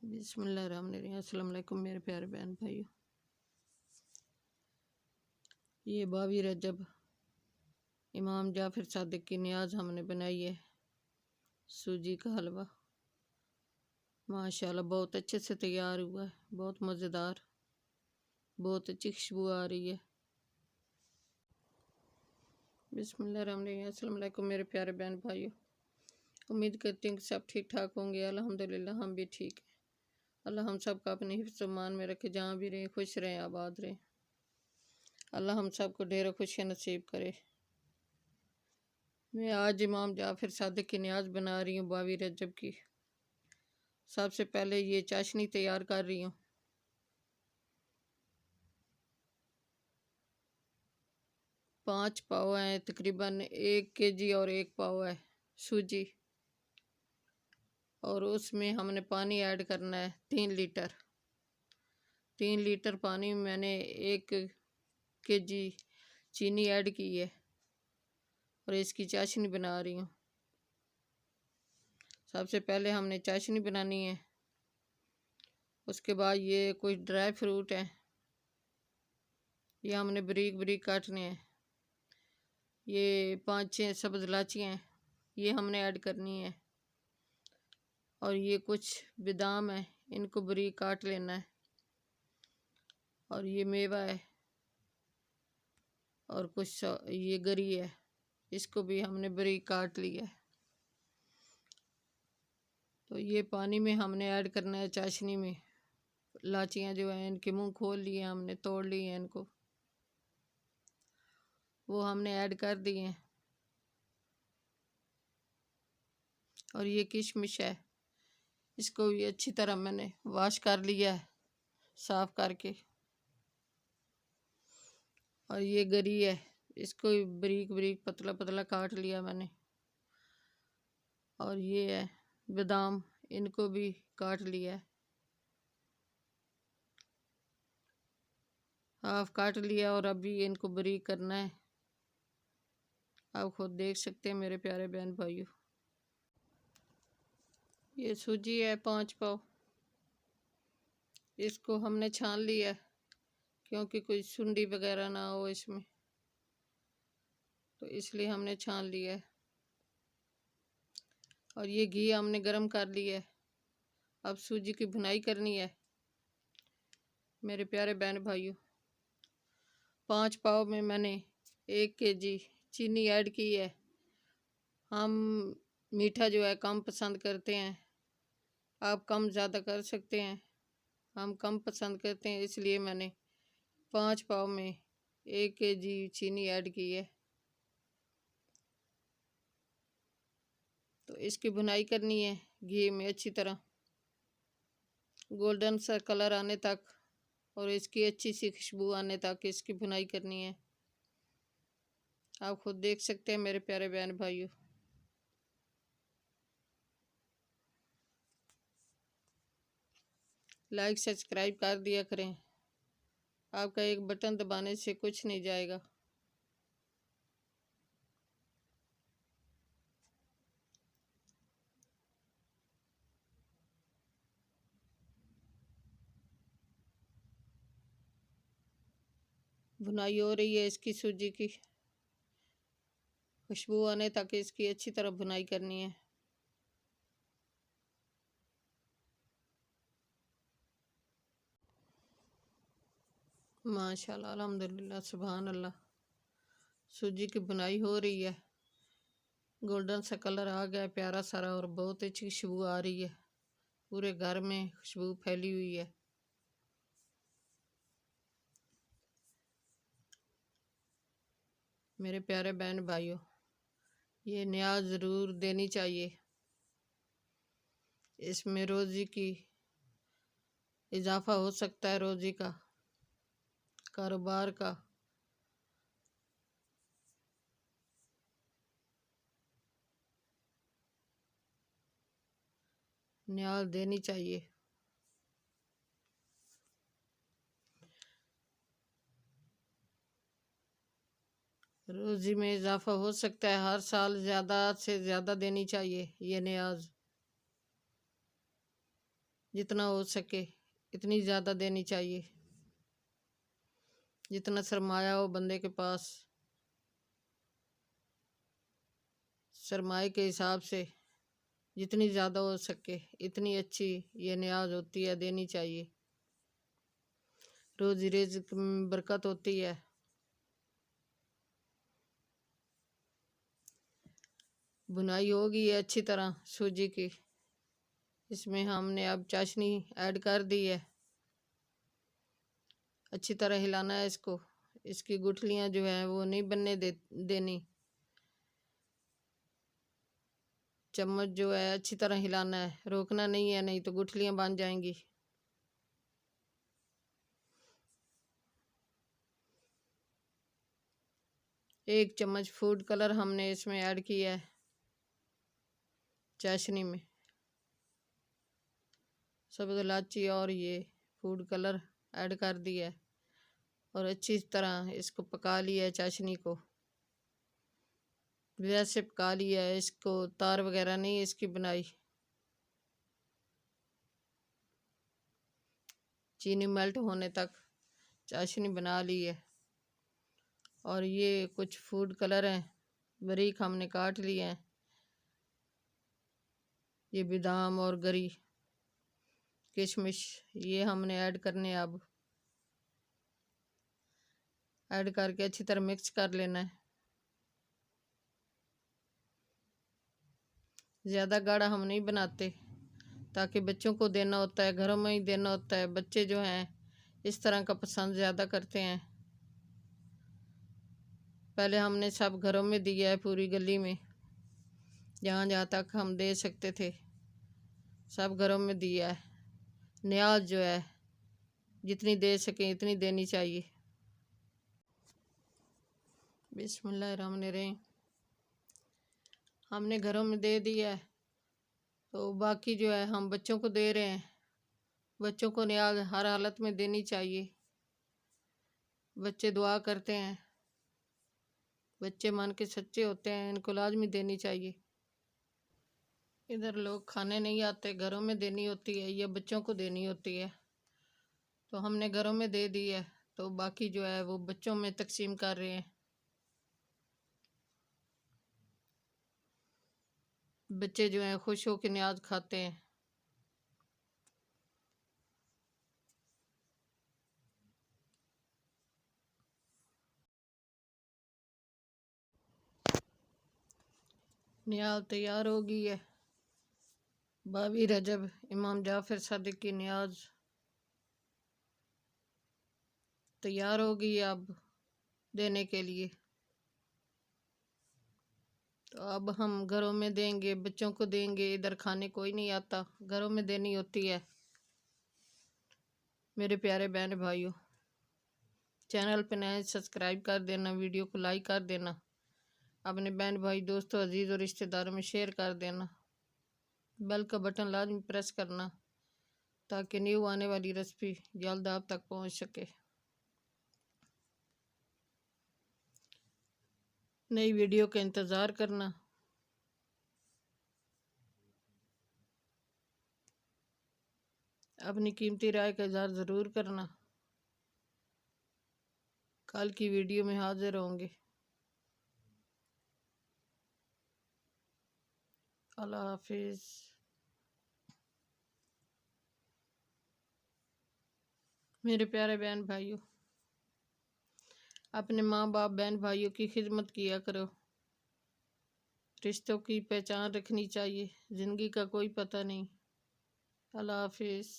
बिस्मिल्लाहिर्रहमानिर्रहीम। अस्सलाम वालेकुम मेरे प्यारे बहन भाइयों। ये 22 रजब इमाम जाफ़र सादिक की नियाज़ हमने बनाई है। सूजी का हलवा माशाल्लाह बहुत अच्छे से तैयार हुआ है, बहुत मज़ेदार, बहुत अच्छी खुशबू आ रही है। बिस्मिल्लाहिर्रहमानिर्रहीम। अस्सलाम वालेकुम मेरे प्यारे बहन भाइयों। उम्मीद करती हूँ कि सब ठीक ठाक होंगे। अल्हम्दुलिल्लाह हम भी ठीक हैं। अल्लाह हम सब का अपने हिफ्ज़ मान में रखे, जहाँ भी रहें खुश रहें, आबाद रहें। अल्लाह हम सब को ढेरों खुशियाँ नसीब करे। मैं आज इमाम जाफ़र सादिक की नियाज़ बना रही हूँ 22 रजब की। सबसे पहले ये चाशनी तैयार कर रही हूँ। पाँच पाव हैं, तकरीबन 1 केजी और 1 पाव है सूजी, और उसमें हमने पानी ऐड करना है 3 लीटर। 3 लीटर पानी में मैंने 1 केजी चीनी ऐड की है और इसकी चाशनी बना रही हूँ। सबसे पहले हमने चाशनी बनानी है। उसके बाद ये कुछ ड्राई फ्रूट हैं, ये हमने बारीक बारीक काटने हैं। ये 5-6 सब्ज़ इलायची हैं, ये हमने ऐड करनी है। और ये कुछ बादाम है, इनको बारीक काट लेना है। और ये मेवा है और कुछ ये गरी है, इसको भी हमने बारीक काट लिया है। तो ये पानी में हमने ऐड करना है चाशनी में। इलायचियाँ जो हैं इनके मुंह खोल लिए, हमने तोड़ लिए हैं इनको, वो हमने ऐड कर दिए हैं। और ये किशमिश है, इसको भी अच्छी तरह मैंने वॉश कर लिया है साफ़ करके। और ये गरी है, इसको भी बारीक बारीक पतला पतला काट लिया मैंने। और ये है बादाम, इनको भी काट लिया है, हाफ काट लिया। और अभी इनको बारीक करना है। आप खुद देख सकते हैं मेरे प्यारे बहन भाइयों। ये सूजी है 5 पाव, इसको हमने छान लिया क्योंकि कोई सुंडी वगैरह ना हो इसमें, तो इसलिए हमने छान लिया है। और ये घी हमने गरम कर लिया है। अब सूजी की भुनाई करनी है मेरे प्यारे बहन भाइयों। 5 पाव में मैंने 1 केजी चीनी ऐड की है। हम मीठा जो है कम पसंद करते हैं, आप कम ज़्यादा कर सकते हैं। हम कम पसंद करते हैं, इसलिए मैंने 5 पाव में 1 केजी चीनी ऐड की है। तो इसकी भुनाई करनी है घी में अच्छी तरह, गोल्डन सा कलर आने तक और इसकी अच्छी सी खुशबू आने तक इसकी भुनाई करनी है। आप खुद देख सकते हैं मेरे प्यारे बहन भाइयों। लाइक सब्सक्राइब कर दिया करें, आपका एक बटन दबाने से कुछ नहीं जाएगा। भुनाई हो रही है इसकी, सूजी की खुशबू आने तक इसकी अच्छी तरह भुनाई करनी है। माशाल्लाह अल्हम्दुलिल्लाह सुभान अल्लाह, सूजी की भुनाई हो रही है, गोल्डन सा कलर आ गया प्यारा सारा, और बहुत अच्छी खुशबू आ रही है, पूरे घर में खुशबू फैली हुई है। मेरे प्यारे बहन भाइयों, ये न्याज ज़रूर देनी चाहिए, इसमें रोज़ी की इजाफा हो सकता है, रोज़ी का, कारोबार का। न्याज देनी चाहिए। रोज़ी में इजाफा हो सकता है, हर साल ज़्यादा से ज़्यादा देनी चाहिए ये न्याज। जितना हो सके इतनी ज़्यादा देनी चाहिए। जितना सरमाया हो बंदे के पास, सरमाए के हिसाब से जितनी ज़्यादा हो सके इतनी अच्छी ये न्याज होती है, देनी चाहिए। रोज़ी रिज़्क में बरकत होती है। बुनाई होगी है अच्छी तरह सूजी की। इसमें हमने अब चाशनी ऐड कर दी है। अच्छी तरह हिलाना है इसको। इसकी गुठलियाँ जो है वो नहीं बनने देनी। चम्मच जो है अच्छी तरह हिलाना है, रोकना नहीं है, नहीं तो गुठलियाँ बन जाएंगी। एक चम्मच फूड कलर हमने इसमें ऐड किया है चाशनी में। सब्ज़ इलायची और ये फूड कलर ऐड कर दिया है और अच्छी तरह इसको पका लिया है। चाशनी को वैसे पका लिया है, इसको तार वगैरह नहीं है इसकी बनाई। चीनी मेल्ट होने तक चाशनी बना ली है। और ये कुछ फूड कलर हैं, बारीक हमने काट लिए हैं। ये बादाम और गरी किशमिश ये हमने ऐड करने हैं। अब ऐड करके अच्छी तरह मिक्स कर लेना है। ज़्यादा गाढ़ा हम नहीं बनाते, ताकि बच्चों को देना होता है, घरों में ही देना होता है। बच्चे जो हैं इस तरह का पसंद ज़्यादा करते हैं। पहले हमने सब घरों में दिया है, पूरी गली में जहाँ जहाँ तक हम दे सकते थे सब घरों में दिया है। न्याज जो है जितनी दे सकें इतनी देनी चाहिए। बिस्मिल्लाहिर्रहमानिर्रहीम। हमने घरों में दे दिया है, तो बाकी जो है हम बच्चों को दे रहे हैं। बच्चों को न्याज हर हालत में देनी चाहिए। बच्चे दुआ करते हैं, बच्चे मन के सच्चे होते हैं, इनको लाजमी देनी चाहिए। इधर लोग खाने नहीं आते, घरों में देनी होती है, ये बच्चों को देनी होती है। तो हमने घरों में दे दी है, तो बाकी जो है वो बच्चों में तकसीम कर रहे हैं। बच्चे जो हैं खुश होकर न्याज खाते हैं। न्याज तैयार हो गई है। 22 रजब इमाम जाफ़र सादिक की न्याज तैयार हो गई है अब देने के लिए। तो अब हम घरों में देंगे, बच्चों को देंगे। इधर खाने कोई नहीं आता, घरों में देनी होती है। मेरे प्यारे बहन भाइयों, चैनल पे नए सब्सक्राइब कर देना, वीडियो को लाइक कर देना, अपने बहन भाई दोस्तों अजीज़ और रिश्तेदारों में शेयर कर देना। बेल का बटन लाजमी प्रेस करना, ताकि न्यू आने वाली रेसिपी जल्द आप तक पहुंच सके। नई वीडियो का इंतज़ार करना। अपनी कीमती राय का इज़हार ज़रूर करना। कल की वीडियो में हाजिर होंगे। अल्लाह हाफिज़। मेरे प्यारे बहन भाइयों, अपने माँ बाप बहन भाइयों की खिदमत किया करो। रिश्तों की पहचान रखनी चाहिए, ज़िंदगी का कोई पता नहीं। अल्लाह हाफिज़।